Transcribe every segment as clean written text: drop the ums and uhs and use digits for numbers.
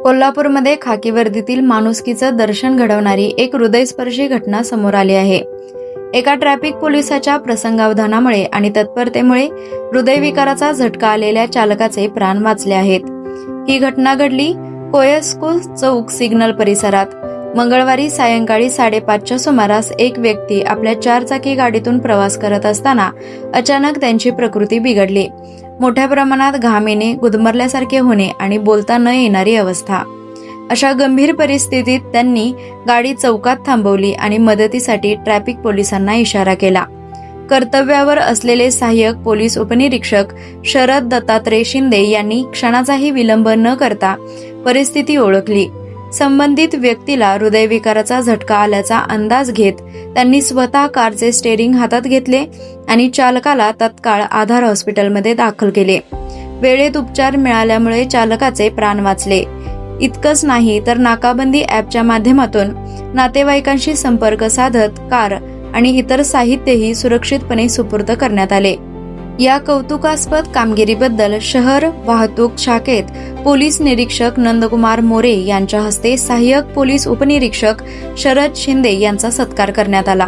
कोल्हापूरमध्ये खाकी वर्दीतील माणुसकीचं दर्शन घडवणारी एक हृदयस्पर्शी घटना समोर आली आहे। एका ट्रॅफिक पोलिसाच्या प्रसंगावधानामुळे आणि तत्परतेमुळे हृदयविकाराचा झटका आलेल्या चालकाचे प्राण वाचले आहेत। ही घटना घडली कोयस्को चौक सिग्नल परिसरात। मंगळवारी सायंकाळी 5:30च्या सुमारास एक व्यक्ती आपल्या 4 चाकी गाडीतून प्रवास करत असताना अचानक त्यांची प्रकृती बिघडली। मोठ्या प्रमाणात घाम येणे, गुदमरल्यासारखे होणे आणि बोलता न येणारी अवस्था। अशा गंभीर परिस्थितीत त्यांनी गाडी चौकात थांबवली आणि मदतीसाठी ट्रॅफिक पोलिसांना इशारा केला। कर्तव्यावर असलेले सहाय्यक पोलीस उपनिरीक्षक शरद दत्तात्रय शिंदे यांनी क्षणाचाही विलंब न करता परिस्थिती ओळखली। संबंधित व्यक्तीला हृदयविकाराचा झटका आल्याचा अंदाज घेत त्यांनी स्वतः कारचे स्टेअरिंग हातात घेतले आणि चालकाला तत्काळ आधार हॉस्पिटलमध्ये दाखल केले। वेळेत उपचार मिळाल्यामुळे चालकाचे प्राण वाचले। इतकंच नाही तर नाकाबंदी ॲपच्या माध्यमातून नातेवाईकांशी संपर्क साधत कार आणि इतर साहित्यही सुरक्षितपणे सुपूर्द करण्यात आले। या कौतुकास्पद कामगिरीबद्दल शहर वाहतूक शाखेत पोलीस निरीक्षक नंदकुमार मोरे यांच्या हस्ते सहाय्यक पोलीस उपनिरीक्षक शरद शिंदे यांचा सत्कार करण्यात आला।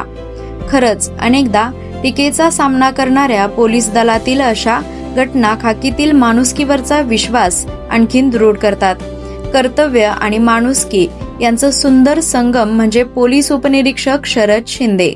खरंच अनेकदा टीकेचा सामना करणाऱ्या पोलीस दलातील अशा घटना खाकीतील माणुसकीवरचा विश्वास आणखीन दृढ करतात। कर्तव्य आणि माणुसकी यांचं सुंदर संगम म्हणजे पोलीस उपनिरीक्षक शरद शिंदे।